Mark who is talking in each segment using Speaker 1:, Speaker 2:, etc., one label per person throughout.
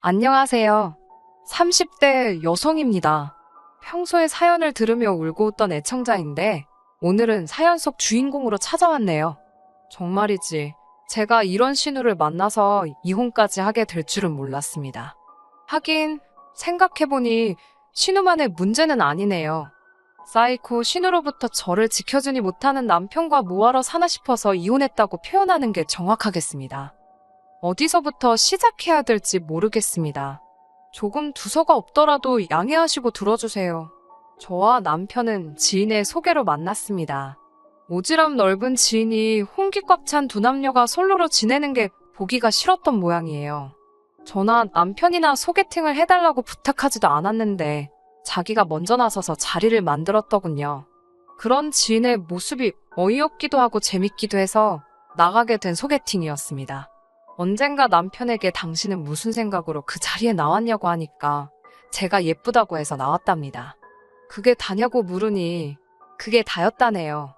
Speaker 1: 안녕하세요. 30대 여성입니다. 평소에 사연을 들으며 울고 웃던 애청자인데 오늘은 사연 속 주인공으로 찾아왔네요. 정말이지. 제가 이런 신우를 만나서 이혼까지 하게 될 줄은 몰랐습니다. 하긴 생각해보니 신우만의 문제는 아니네요. 사이코 신우로부터 저를 지켜주니 못하는 남편과 뭐하러 사나 싶어서 이혼했다고 표현하는 게 정확하겠습니다. 어디서부터 시작해야 될지 모르겠습니다. 조금 두서가 없더라도 양해하시고 들어주세요. 저와 남편은 지인의 소개로 만났습니다. 오지랖 넓은 지인이 홍기 꽉 찬 두 남녀가 솔로로 지내는 게 보기가 싫었던 모양이에요. 저나 남편이나 소개팅을 해달라고 부탁하지도 않았는데 자기가 먼저 나서서 자리를 만들었더군요. 그런 지인의 모습이 어이없기도 하고 재밌기도 해서 나가게 된 소개팅이었습니다. 언젠가 남편에게 당신은 무슨 생각으로 그 자리에 나왔냐고 하니까 제가 예쁘다고 해서 나왔답니다. 그게 다냐고 물으니 그게 다였다네요.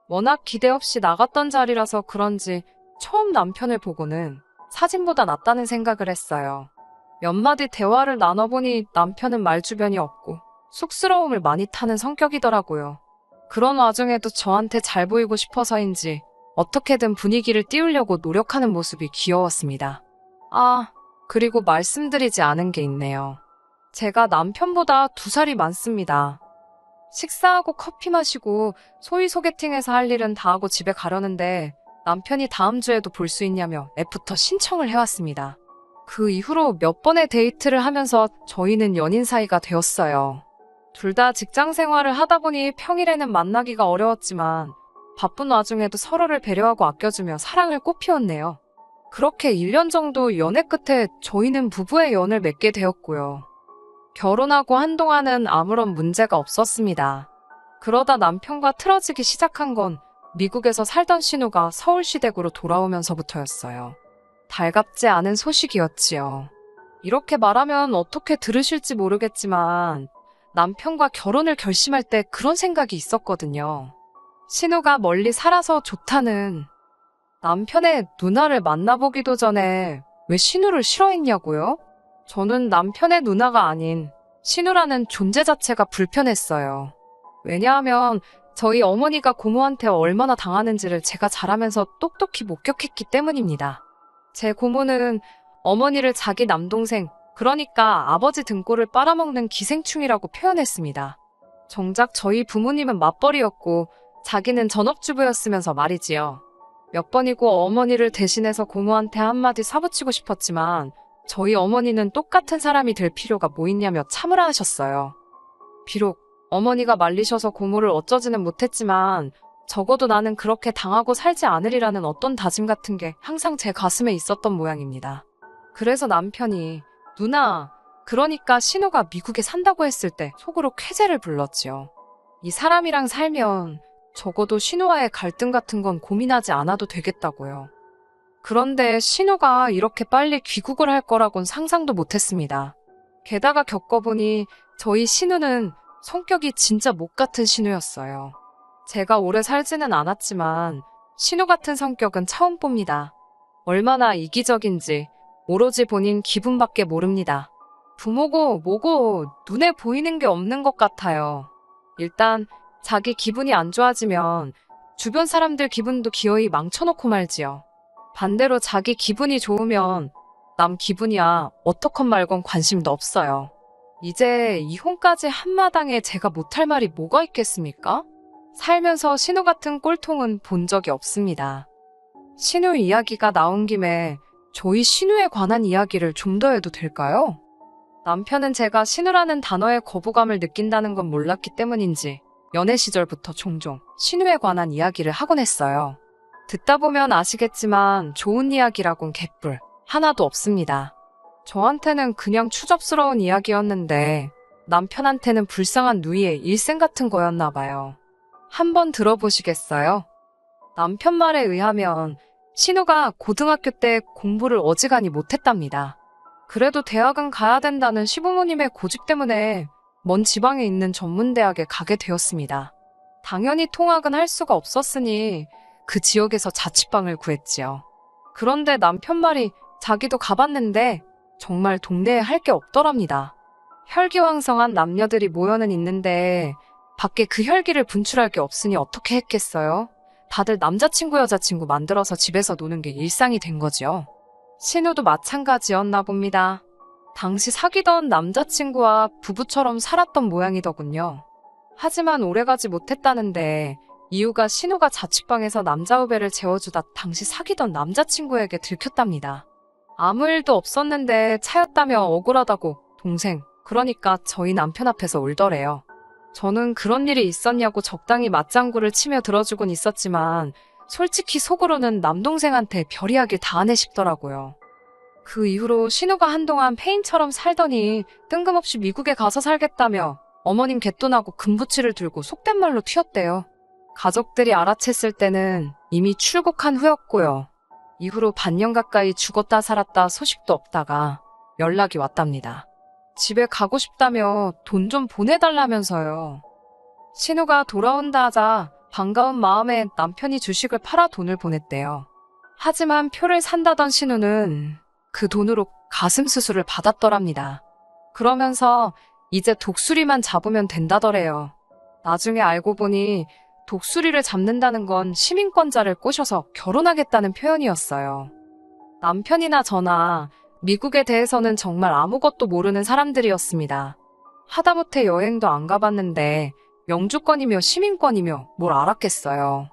Speaker 1: 워낙 기대 없이 나갔던 자리라서 그런지 처음 남편을 보고는 사진보다 낫다는 생각을 했어요. 몇 마디 대화를 나눠보니 남편은 말주변이 없고 쑥스러움을 많이 타는 성격이더라고요. 그런 와중에도 저한테 잘 보이고 싶어서인지 어떻게든 분위기를 띄우려고 노력하는 모습이 귀여웠습니다. 그리고 말씀드리지 않은 게 있네요. 제가 남편보다 2살이 많습니다. 식사하고 커피 마시고 소위 소개팅에서 할 일은 다 하고 집에 가려는데 남편이 다음 주에도 볼 수 있냐며 애프터 신청을 해왔습니다. 그 이후로 몇 번의 데이트를 하면서 저희는 연인 사이가 되었어요. 둘 다 직장 생활을 하다 보니 평일에는 만나기가 어려웠지만 바쁜 와중에도 서로를 배려하고 아껴주며 사랑을 꽃피웠네요. 그렇게 1년 정도 연애 끝에 저희는 부부의 연을 맺게 되었고요. 결혼하고 한동안은 아무런 문제가 없었습니다. 그러다 남편과 틀어지기 시작한 건 미국에서 살던 신우가 서울시댁으로 돌아오면서부터였어요. 달갑지 않은 소식이었지요. 이렇게 말하면 어떻게 들으실지 모르겠지만 남편과 결혼을 결심할 때 그런 생각이 있었거든요. 신우가 멀리 살아서 좋다는 남편의 누나를 만나보기도 전에 왜 신우를 싫어했냐고요? 저는 남편의 누나가 아닌 신우라는 존재 자체가 불편했어요. 왜냐하면 저희 어머니가 고모한테 얼마나 당하는지를 제가 자라면서 똑똑히 목격했기 때문입니다. 제 고모는 어머니를 자기 남동생, 그러니까 아버지 등골을 빨아먹는 기생충이라고 표현했습니다. 정작 저희 부모님은 맞벌이였고 자기는 전업주부였으면서 말이지요. 몇 번이고 어머니를 대신해서 고모한테 한마디 사붙이고 싶었지만 저희 어머니는 똑같은 사람이 될 필요가 뭐 있냐며 참으라 하셨어요. 비록 어머니가 말리셔서 고모를 어쩌지는 못했지만 적어도 나는 그렇게 당하고 살지 않으리라는 어떤 다짐 같은 게 항상 제 가슴에 있었던 모양입니다. 그래서 남편이 누나, 그러니까 신우가 미국에 산다고 했을 때 속으로 쾌재를 불렀지요. 이 사람이랑 살면 적어도 신우와의 갈등 같은 건 고민하지 않아도 되겠다고요. 그런데 신우가 이렇게 빨리 귀국을 할 거라곤 상상도 못했습니다. 게다가 겪어보니 저희 신우는 성격이 진짜 못 같은 신우였어요. 제가 오래 살지는 않았지만 신우 같은 성격은 처음 봅니다. 얼마나 이기적인지 오로지 본인 기분밖에 모릅니다. 부모고 뭐고 눈에 보이는 게 없는 것 같아요. 일단 자기 기분이 안 좋아지면 주변 사람들 기분도 기어이 망쳐놓고 말지요. 반대로 자기 기분이 좋으면 남 기분이야 어떻건 말건 관심도 없어요. 이제 이혼까지 한마당에 제가 못할 말이 뭐가 있겠습니까? 살면서 신우 같은 꼴통은 본 적이 없습니다. 신우 이야기가 나온 김에 저희 신우에 관한 이야기를 좀 더 해도 될까요? 남편은 제가 신우라는 단어에 거부감을 느낀다는 건 몰랐기 때문인지 연애 시절부터 종종 신우에 관한 이야기를 하곤 했어요. 듣다 보면 아시겠지만 좋은 이야기라곤 개뿔 하나도 없습니다. 저한테는 그냥 추접스러운 이야기였는데 남편한테는 불쌍한 누이의 일생 같은 거였나 봐요. 한번 들어보시겠어요? 남편 말에 의하면 신우가 고등학교 때 공부를 어지간히 못했답니다. 그래도 대학은 가야 된다는 시부모님의 고집 때문에 먼 지방에 있는 전문대학에 가게 되었습니다. 당연히 통학은 할 수가 없었으니 그 지역에서 자취방을 구했지요. 그런데 남편 말이 자기도 가봤는데 정말 동네에 할 게 없더랍니다. 혈기왕성한 남녀들이 모여는 있는데 밖에 그 혈기를 분출할 게 없으니 어떻게 했겠어요? 다들 남자친구 여자친구 만들어서 집에서 노는 게 일상이 된 거지요. 신우도 마찬가지였나 봅니다. 당시 사귀던 남자친구와 부부처럼 살았던 모양이더군요. 하지만 오래가지 못했다는데 이유가 신우가 자취방에서 남자 후배를 재워주다 당시 사귀던 남자친구에게 들켰답니다. 아무 일도 없었는데 차였다며 억울하다고 동생, 그러니까 저희 남편 앞에서 울더래요. 저는 그런 일이 있었냐고 적당히 맞장구를 치며 들어주곤 있었지만 솔직히 속으로는 남동생한테 별이야길 다 하네 싶더라고요. 그 이후로 신우가 한동안 폐인처럼 살더니 뜬금없이 미국에 가서 살겠다며 어머님 갯돈하고 금부치를 들고 속된 말로 튀었대요. 가족들이 알아챘을 때는 이미 출국한 후였고요. 이후로 반년 가까이 죽었다 살았다 소식도 없다가 연락이 왔답니다. 집에 가고 싶다며 돈 좀 보내달라면서요. 신우가 돌아온다 하자 반가운 마음에 남편이 주식을 팔아 돈을 보냈대요. 하지만 표를 산다던 신우는 그 돈으로 가슴 수술을 받았더랍니다. 그러면서 이제 독수리만 잡으면 된다더래요. 나중에 알고 보니 독수리를 잡는다는 건 시민권자를 꼬셔서 결혼하겠다는 표현이었어요. 남편이나 저나 미국에 대해서는 정말 아무것도 모르는 사람들이었습니다. 하다못해 여행도 안 가봤는데 영주권이며 시민권이며 뭘 알았겠어요.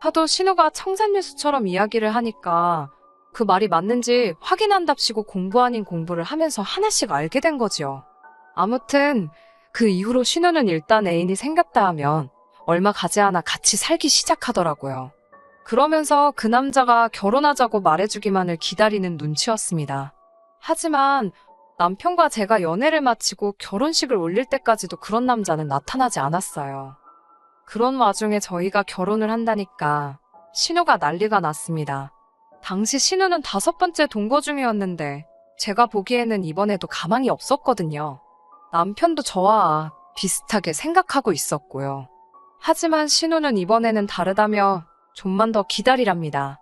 Speaker 1: 하도 신우가 청산유수처럼 이야기를 하니까 그 말이 맞는지 확인한답시고 공부 아닌 공부를 하면서 하나씩 알게 된 거지요. 아무튼 그 이후로 신우는 일단 애인이 생겼다 하면 얼마 가지 않아 같이 살기 시작하더라고요. 그러면서 그 남자가 결혼하자고 말해주기만을 기다리는 눈치였습니다. 하지만 남편과 제가 연애를 마치고 결혼식을 올릴 때까지도 그런 남자는 나타나지 않았어요. 그런 와중에 저희가 결혼을 한다니까 신우가 난리가 났습니다. 당시 신우는 5번째 동거 중이었는데 제가 보기에는 이번에도 가망이 없었거든요. 남편도 저와 비슷하게 생각하고 있었고요. 하지만 신우는 이번에는 다르다며 좀만 더 기다리랍니다.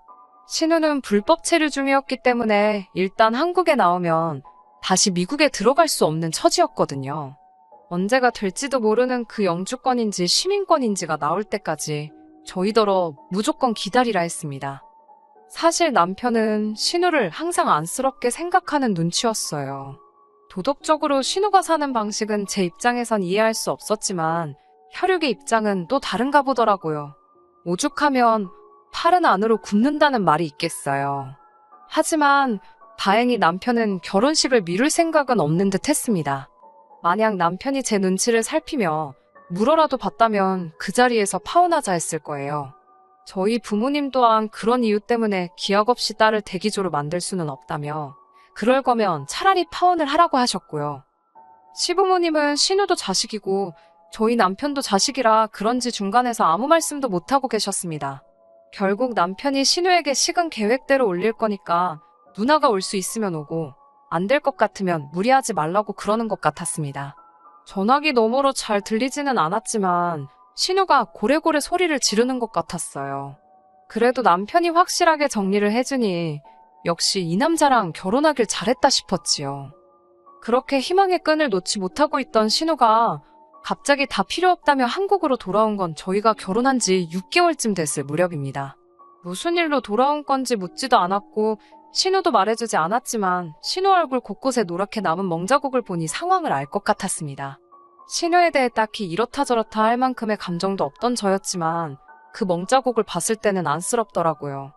Speaker 1: 신우는 불법 체류 중이었기 때문에 일단 한국에 나오면 다시 미국에 들어갈 수 없는 처지였거든요. 언제가 될지도 모르는 그 영주권인지 시민권인지가 나올 때까지 저희더러 무조건 기다리라 했습니다. 사실 남편은 신우를 항상 안쓰럽게 생각하는 눈치였어요. 도덕적으로 신우가 사는 방식은 제 입장에선 이해할 수 없었지만 혈육의 입장은 또 다른가 보더라고요. 오죽하면 팔은 안으로 굽는다는 말이 있겠어요. 하지만 다행히 남편은 결혼식을 미룰 생각은 없는 듯 했습니다. 만약 남편이 제 눈치를 살피며 물어라도 봤다면 그 자리에서 파혼하자 했을 거예요. 저희 부모님 또한 그런 이유 때문에 기약 없이 딸을 대기조로 만들 수는 없다며 그럴 거면 차라리 파혼을 하라고 하셨고요. 시부모님은 신우도 자식이고 저희 남편도 자식이라 그런지 중간에서 아무 말씀도 못하고 계셨습니다. 결국 남편이 신우에게 식은 계획대로 올릴 거니까 누나가 올 수 있으면 오고 안 될 것 같으면 무리하지 말라고 그러는 것 같았습니다. 전화기 너머로 잘 들리지는 않았지만 신우가 고래고래 소리를 지르는 것 같았어요. 그래도 남편이 확실하게 정리를 해주니 역시 이 남자랑 결혼하길 잘했다 싶었지요. 그렇게 희망의 끈을 놓지 못하고 있던 신우가 갑자기 다 필요 없다며 한국으로 돌아온 건 저희가 결혼한 지 6개월쯤 됐을 무렵입니다. 무슨 일로 돌아온 건지 묻지도 않았고 신우도 말해주지 않았지만 신우 얼굴 곳곳에 노랗게 남은 멍자국을 보니 상황을 알 것 같았습니다. 신우에 대해 딱히 이렇다 저렇다 할 만큼의 감정도 없던 저였지만 그 멍자국을 봤을 때는 안쓰럽더라고요.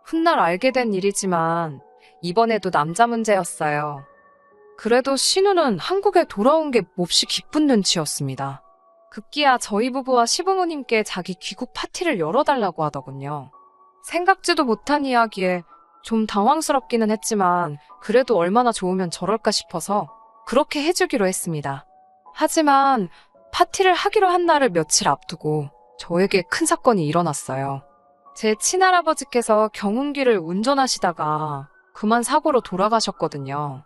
Speaker 1: 훗날 알게 된 일이지만 이번에도 남자 문제였어요. 그래도 신우는 한국에 돌아온 게 몹시 기쁜 눈치였습니다. 급기야 저희 부부와 시부모님께 자기 귀국 파티를 열어달라고 하더군요. 생각지도 못한 이야기에 좀 당황스럽기는 했지만 그래도 얼마나 좋으면 저럴까 싶어서 그렇게 해주기로 했습니다. 하지만 파티를 하기로 한 날을 며칠 앞두고 저에게 큰 사건이 일어났어요. 제 친할아버지께서 경운기를 운전하시다가 그만 사고로 돌아가셨거든요.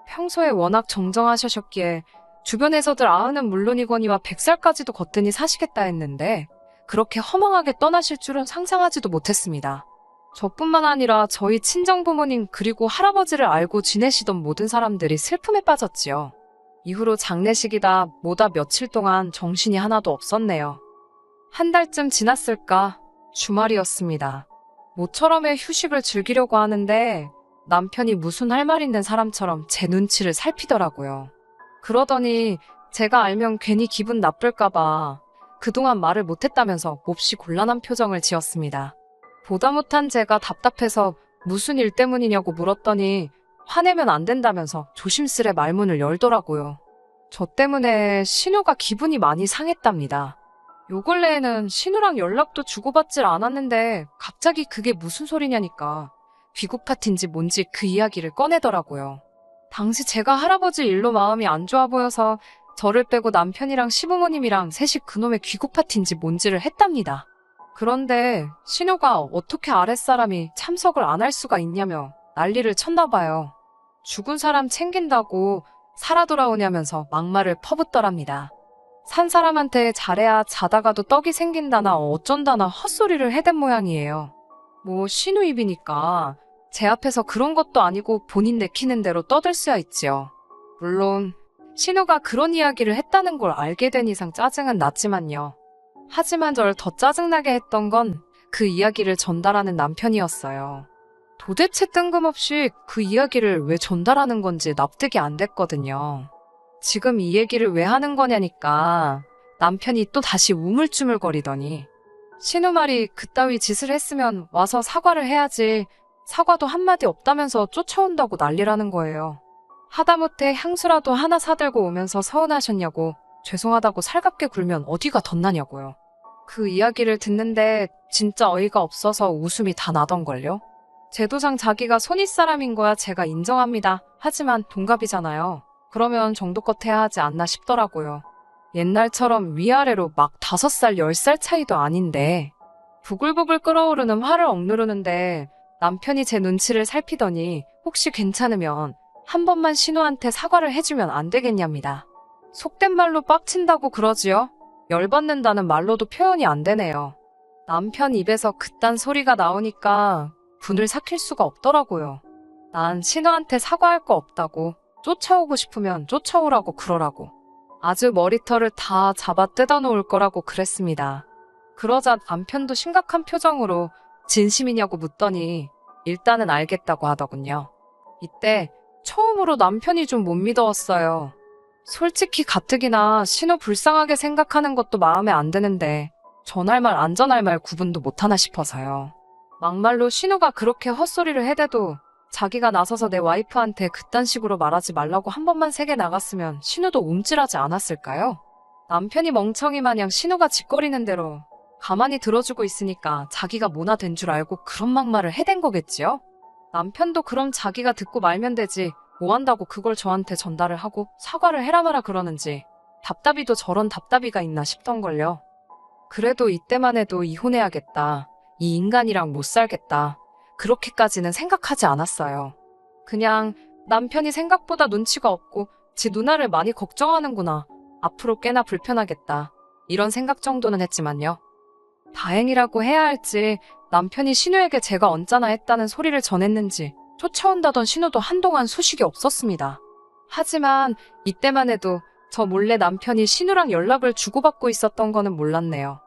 Speaker 1: 평소에 워낙 정정하셨기에 주변에서들 아흔은 물론이거니와 100살까지도 거뜬히 사시겠다 했는데 그렇게 허망하게 떠나실 줄은 상상하지도 못했습니다. 저뿐만 아니라 저희 친정부모님 그리고 할아버지를 알고 지내시던 모든 사람들이 슬픔에 빠졌지요. 이후로 장례식이다 뭐다 며칠 동안 정신이 하나도 없었네요. 한 달쯤 지났을까? 주말이었습니다. 모처럼의 휴식을 즐기려고 하는데 남편이 무슨 할 말 있는 사람처럼 제 눈치를 살피더라고요. 그러더니 제가 알면 괜히 기분 나쁠까봐 그동안 말을 못했다면서 몹시 곤란한 표정을 지었습니다. 보다 못한 제가 답답해서 무슨 일 때문이냐고 물었더니 화내면 안 된다면서 조심스레 말문을 열더라고요. 저 때문에 신우가 기분이 많이 상했답니다. 요 근래에는 신우랑 연락도 주고받질 않았는데 갑자기 그게 무슨 소리냐니까 귀국 파티인지 뭔지 그 이야기를 꺼내더라고요. 당시 제가 할아버지 일로 마음이 안 좋아 보여서 저를 빼고 남편이랑 시부모님이랑 셋이 그놈의 귀국 파티인지 뭔지를 했답니다. 그런데 신우가 어떻게 아랫사람이 참석을 안 할 수가 있냐며 난리를 쳤나 봐요. 죽은 사람 챙긴다고 살아 돌아오냐면서 막말을 퍼붓더랍니다. 산 사람한테 잘해야 자다가도 떡이 생긴다나 어쩐다나 헛소리를 해댄 모양이에요. 뭐 신우 입이니까 제 앞에서 그런 것도 아니고 본인 내키는 대로 떠들수야 있지요. 물론 신우가 그런 이야기를 했다는 걸 알게 된 이상 짜증은 났지만요. 하지만 절 더 짜증나게 했던 건 그 이야기를 전달하는 남편이었어요. 도대체 뜬금없이 그 이야기를 왜 전달하는 건지 납득이 안 됐거든요. 지금 이 얘기를 왜 하는 거냐니까 남편이 또 다시 우물쭈물거리더니 신우 말이 그따위 짓을 했으면 와서 사과를 해야지 사과도 한마디 없다면서 쫓아온다고 난리라는 거예요. 하다못해 향수라도 하나 사들고 오면서 서운하셨냐고 죄송하다고 살갑게 굴면 어디가 덧나냐고요. 그 이야기를 듣는데 진짜 어이가 없어서 웃음이 다 나던걸요. 제도상 자기가 손윗사람인 거야 제가 인정합니다. 하지만 동갑이잖아요. 그러면 정도껏 해야 하지 않나 싶더라고요. 옛날처럼 위아래로 막 5살, 10살 차이도 아닌데 부글부글 끓어오르는 화를 억누르는데 남편이 제 눈치를 살피더니 혹시 괜찮으면 한 번만 신우한테 사과를 해주면 안 되겠냐입니다. 속된 말로 빡친다고 그러지요? 열받는다는 말로도 표현이 안 되네요. 남편 입에서 그딴 소리가 나오니까 분을 삭힐 수가 없더라고요. 난 신우한테 사과할 거 없다고 쫓아오고 싶으면 쫓아오라고 그러라고 아주 머리털을 다 잡아 뜯어 놓을 거라고 그랬습니다. 그러자 남편도 심각한 표정으로 진심이냐고 묻더니 일단은 알겠다고 하더군요. 이때 처음으로 남편이 좀 못 믿어왔어요. 솔직히 가뜩이나 신우 불쌍하게 생각하는 것도 마음에 안 드는데 전할 말 안 전할 말 구분도 못하나 싶어서요. 막말로 신우가 그렇게 헛소리를 해대도 자기가 나서서 내 와이프한테 그딴 식으로 말하지 말라고 한 번만 세게 나갔으면 신우도 움찔하지 않았을까요? 남편이 멍청이 마냥 신우가 짓거리는 대로 가만히 들어주고 있으니까 자기가 모나 된 줄 알고 그런 막말을 해댄 거겠지요? 남편도 그럼 자기가 듣고 말면 되지 뭐 한다고 그걸 저한테 전달을 하고 사과를 해라 마라 그러는지 답답이도 저런 답답이가 있나 싶던걸요. 그래도 이때만 해도 이혼해야겠다. 이 인간이랑 못 살겠다. 그렇게까지는 생각하지 않았어요. 그냥 남편이 생각보다 눈치가 없고 지 누나를 많이 걱정하는구나. 앞으로 꽤나 불편하겠다. 이런 생각 정도는 했지만요. 다행이라고 해야 할지 남편이 신우에게 제가 언짢아 했다는 소리를 전했는지 쫓아온다던 신우도 한동안 소식이 없었습니다. 하지만 이때만 해도 저 몰래 남편이 신우랑 연락을 주고받고 있었던 거는 몰랐네요.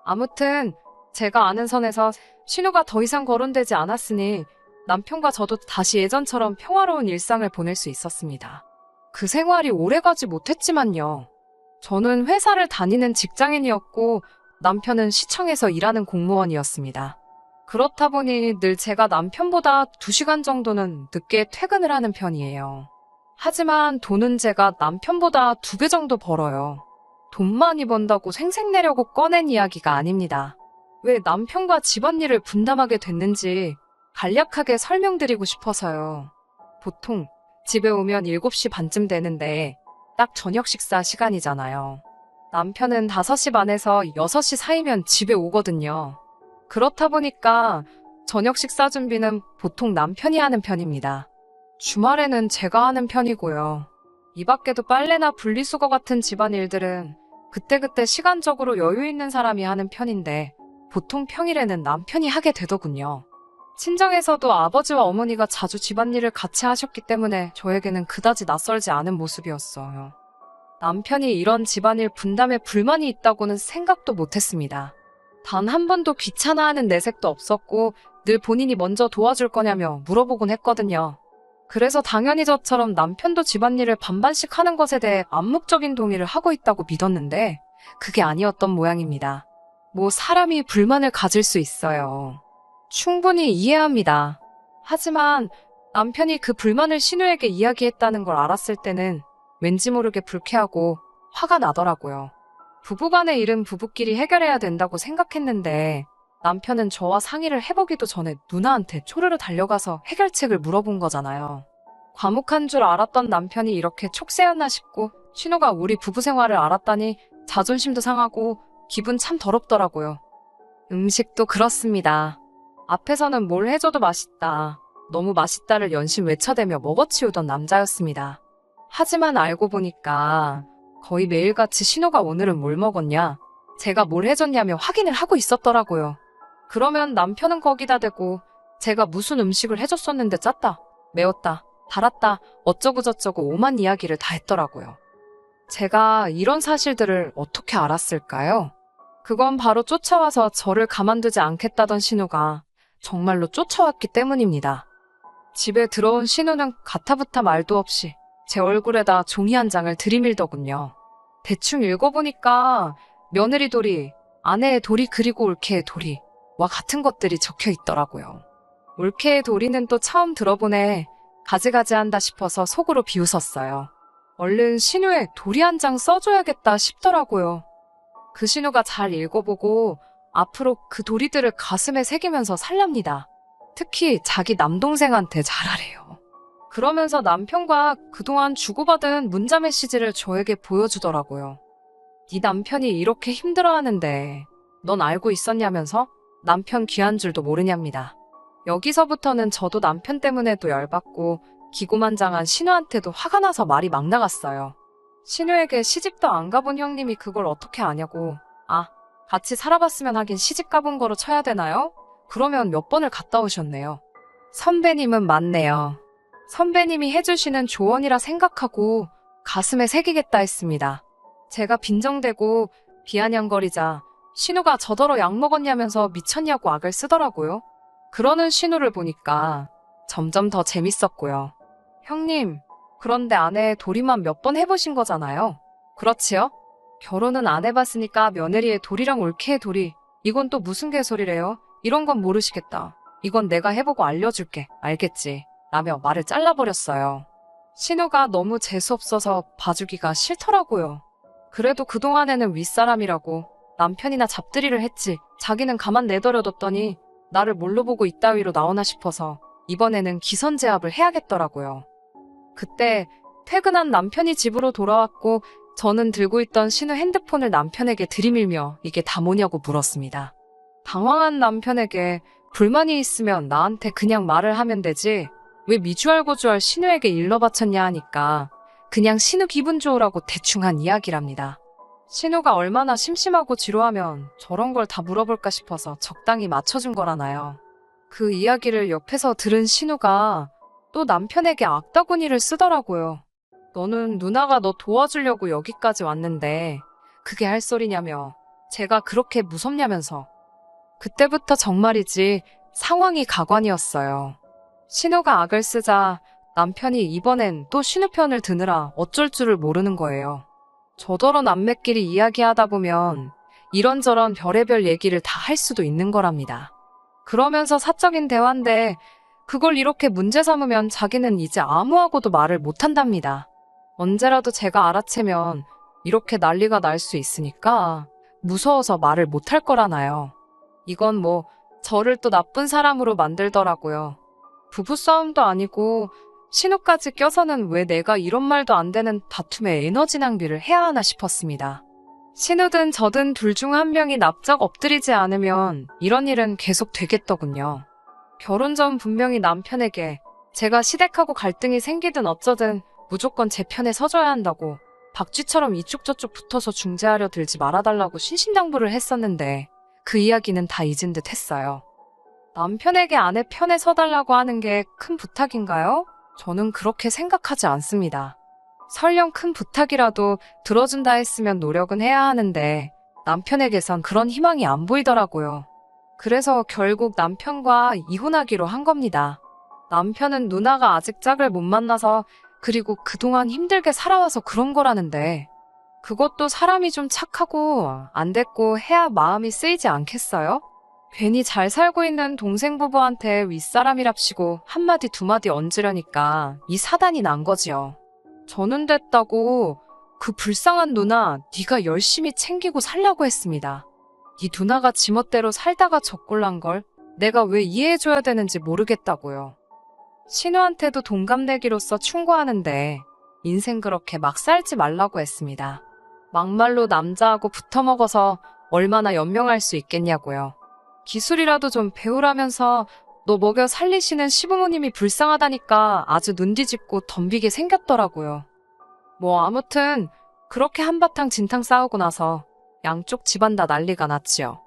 Speaker 1: 아무튼 제가 아는 선에서 신우가 더 이상 거론되지 않았으니 남편과 저도 다시 예전처럼 평화로운 일상을 보낼 수 있었습니다. 그 생활이 오래가지 못했지만요. 저는 회사를 다니는 직장인이었고 남편은 시청에서 일하는 공무원이었습니다. 그렇다 보니 늘 제가 남편보다 2시간 정도는 늦게 퇴근을 하는 편이에요. 하지만 돈은 제가 남편보다 2배 정도 벌어요. 돈 많이 번다고 생색내려고 꺼낸 이야기가 아닙니다. 왜 남편과 집안일을 분담하게 됐는지 간략하게 설명드리고 싶어서요. 보통 집에 오면 7시 반쯤 되는데 딱 저녁 식사 시간이잖아요. 남편은 5시 반에서 6시 사이면 집에 오거든요. 그렇다 보니까 저녁 식사 준비는 보통 남편이 하는 편입니다. 주말에는 제가 하는 편이고요. 이 밖에도 빨래나 분리수거 같은 집안일들은 그때그때 시간적으로 여유 있는 사람이 하는 편인데 보통 평일에는 남편이 하게 되더군요. 친정에서도 아버지와 어머니가 자주 집안일을 같이 하셨기 때문에 저에게는 그다지 낯설지 않은 모습이었어요. 남편이 이런 집안일 분담에 불만이 있다고는 생각도 못했습니다. 단 한 번도 귀찮아하는 내색도 없었고 늘 본인이 먼저 도와줄 거냐며 물어보곤 했거든요. 그래서 당연히 저처럼 남편도 집안일을 반반씩 하는 것에 대해 암묵적인 동의를 하고 있다고 믿었는데 그게 아니었던 모양입니다. 뭐 사람이 불만을 가질 수 있어요. 충분히 이해합니다. 하지만 남편이 그 불만을 신우에게 이야기했다는 걸 알았을 때는 왠지 모르게 불쾌하고 화가 나더라고요. 부부간의 일은 부부끼리 해결해야 된다고 생각했는데 남편은 저와 상의를 해보기도 전에 누나한테 초르르 달려가서 해결책을 물어본 거잖아요. 과묵한 줄 알았던 남편이 이렇게 촉새였나 싶고 신우가 우리 부부 생활을 알았다니 자존심도 상하고 기분 참 더럽더라고요. 음식도 그렇습니다. 앞에서는 뭘 해줘도 맛있다, 너무 맛있다를 연신 외쳐대며 먹어치우던 남자였습니다. 하지만 알고 보니까 거의 매일같이 신우가 오늘은 뭘 먹었냐, 제가 뭘 해줬냐며 확인을 하고 있었더라고요. 그러면 남편은 거기다 대고 제가 무슨 음식을 해줬었는데 짰다, 매웠다, 달았다, 어쩌고저쩌고 오만 이야기를 다 했더라고요. 제가 이런 사실들을 어떻게 알았을까요? 그건 바로 쫓아와서 저를 가만두지 않겠다던 신우가 정말로 쫓아왔기 때문입니다. 집에 들어온 신우는 가타부타 말도 없이 제 얼굴에다 종이 한 장을 들이밀더군요. 대충 읽어보니까 며느리 도리, 아내의 도리 그리고 올케의 도리 와 같은 것들이 적혀 있더라고요. 올케의 도리는 또 처음 들어보네, 가지가지한다 싶어서 속으로 비웃었어요. 얼른 신우에 도리 한 장 써줘야겠다 싶더라고요. 그 신우가 잘 읽어보고 앞으로 그 도리들을 가슴에 새기면서 살랍니다. 특히 자기 남동생한테 잘하래요. 그러면서 남편과 그동안 주고받은 문자 메시지를 저에게 보여주더라고요. 네 남편이 이렇게 힘들어하는데 넌 알고 있었냐면서 남편 귀한 줄도 모르냐입니다. 여기서부터는 저도 남편 때문에도 열받고 기고만장한 신우한테도 화가 나서 말이 막 나갔어요. 신우에게 시집도 안 가본 형님이 그걸 어떻게 아냐고. 아, 같이 살아봤으면 하긴 시집 가본 거로 쳐야 되나요? 그러면 몇 번을 갔다 오셨네요. 선배님은 맞네요. 선배님이 해주시는 조언이라 생각하고 가슴에 새기겠다 했습니다. 제가 빈정대고 비아냥거리자 신우가 저더러 약 먹었냐면서 미쳤냐고 악을 쓰더라고요. 그러는 신우를 보니까 점점 더 재밌었고요. 형님, 그런데 아내 도리만 몇 번 해보신 거잖아요. 그렇지요? 결혼은 안 해봤으니까 며느리의 도리랑 올케의 도리, 이건 또 무슨 개소리래요? 이런 건 모르시겠다. 이건 내가 해보고 알려줄게. 알겠지? 라며 말을 잘라버렸어요. 신우가 너무 재수없어서 봐주기가 싫더라고요. 그래도 그동안에는 윗사람이라고 남편이나 잡들이를 했지 자기는 가만 내버려뒀더니 나를 뭘로 보고 이따위로 나오나 싶어서 이번에는 기선제압을 해야겠더라고요. 그때 퇴근한 남편이 집으로 돌아왔고 저는 들고 있던 신우 핸드폰을 남편에게 들이밀며 이게 다 뭐냐고 물었습니다. 당황한 남편에게 불만이 있으면 나한테 그냥 말을 하면 되지 왜 미주알고주알 신우에게 일러 바쳤냐 하니까 그냥 신우 기분 좋으라고 대충 한 이야기랍니다. 신우가 얼마나 심심하고 지루하면 저런 걸 다 물어볼까 싶어서 적당히 맞춰준 거라나요. 그 이야기를 옆에서 들은 신우가 또 남편에게 악다구니를 쓰더라고요. 너는 누나가 너 도와주려고 여기까지 왔는데 그게 할 소리냐며 제가 그렇게 무섭냐면서. 그때부터 정말이지 상황이 가관이었어요. 신우가 악을 쓰자 남편이 이번엔 또 신우 편을 드느라 어쩔 줄을 모르는 거예요. 저더러 남매끼리 이야기하다 보면 이런저런 별의별 얘기를 다 할 수도 있는 거랍니다. 그러면서 사적인 대화인데 그걸 이렇게 문제 삼으면 자기는 이제 아무하고도 말을 못한답니다. 언제라도 제가 알아채면 이렇게 난리가 날 수 있으니까 무서워서 말을 못할 거라나요. 이건 뭐 저를 또 나쁜 사람으로 만들더라고요. 부부싸움도 아니고 신우까지 껴서는 왜 내가 이런 말도 안 되는 다툼에 에너지 낭비를 해야 하나 싶었습니다. 신우든 저든 둘 중 한 명이 납작 엎드리지 않으면 이런 일은 계속 되겠더군요. 결혼 전 분명히 남편에게 제가 시댁하고 갈등이 생기든 어쩌든 무조건 제 편에 서줘야 한다고 박쥐처럼 이쪽 저쪽 붙어서 중재하려 들지 말아달라고 신신당부를 했었는데 그 이야기는 다 잊은 듯 했어요. 남편에게 아내 편에 서달라고 하는 게 큰 부탁인가요? 저는 그렇게 생각하지 않습니다. 설령 큰 부탁이라도 들어준다 했으면 노력은 해야 하는데 남편에게선 그런 희망이 안 보이더라고요. 그래서 결국 남편과 이혼하기로 한 겁니다. 남편은 누나가 아직 짝을 못 만나서 그리고 그동안 힘들게 살아와서 그런 거라는데 그것도 사람이 좀 착하고 안 됐고 해야 마음이 쓰이지 않겠어요? 괜히 잘 살고 있는 동생 부부한테 윗사람이랍시고 한마디 두마디 얹으려니까 이 사단이 난 거지요. 저는 됐다고 그 불쌍한 누나 네가 열심히 챙기고 살라고 했습니다. 네 누나가 지멋대로 살다가 적골난 걸 내가 왜 이해해줘야 되는지 모르겠다고요. 신우한테도 동갑내기로서 충고하는데 인생 그렇게 막 살지 말라고 했습니다. 막말로 남자하고 붙어먹어서 얼마나 연명할 수 있겠냐고요. 기술이라도 좀 배우라면서 너 먹여 살리시는 시부모님이 불쌍하다니까 아주 눈 뒤집고 덤비게 생겼더라고요. 뭐 아무튼 그렇게 한바탕 진탕 싸우고 나서 양쪽 집안 다 난리가 났지요.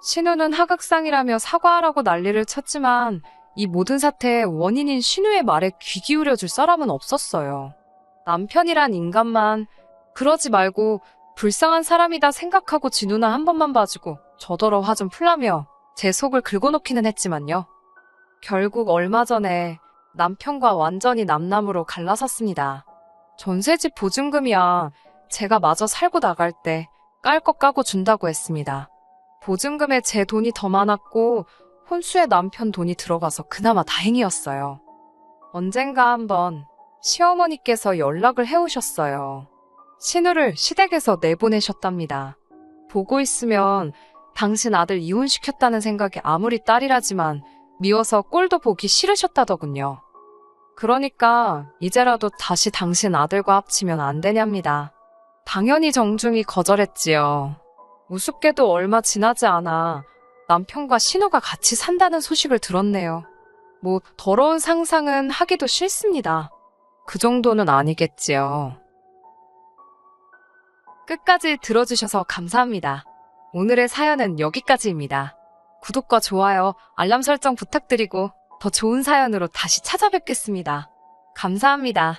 Speaker 1: 신우는 하극상이라며 사과하라고 난리를 쳤지만 이 모든 사태의 원인인 신우의 말에 귀 기울여줄 사람은 없었어요. 남편이란 인간만 그러지 말고 불쌍한 사람이다 생각하고 지 누나 한 번만 봐주고 저더러 화 좀 풀라며 제 속을 긁어놓기는 했지만요. 결국 얼마 전에 남편과 완전히 남남으로 갈라섰습니다. 전세집 보증금이야 제가 마저 살고 나갈 때 깔 것 까고 준다고 했습니다. 보증금에 제 돈이 더 많았고 혼수에 남편 돈이 들어가서 그나마 다행이었어요. 언젠가 한번 시어머니께서 연락을 해오셨어요. 신우를 시댁에서 내보내셨답니다. 보고 있으면 당신 아들 이혼시켰다는 생각이 아무리 딸이라지만 미워서 꼴도 보기 싫으셨다더군요. 그러니까 이제라도 다시 당신 아들과 합치면 안 되냐입니다. 당연히 정중히 거절했지요. 우습게도 얼마 지나지 않아 남편과 신우가 같이 산다는 소식을 들었네요. 뭐 더러운 상상은 하기도 싫습니다. 그 정도는 아니겠지요. 끝까지 들어주셔서 감사합니다. 오늘의 사연은 여기까지입니다. 구독과 좋아요, 알람 설정 부탁드리고 더 좋은 사연으로 다시 찾아뵙겠습니다. 감사합니다.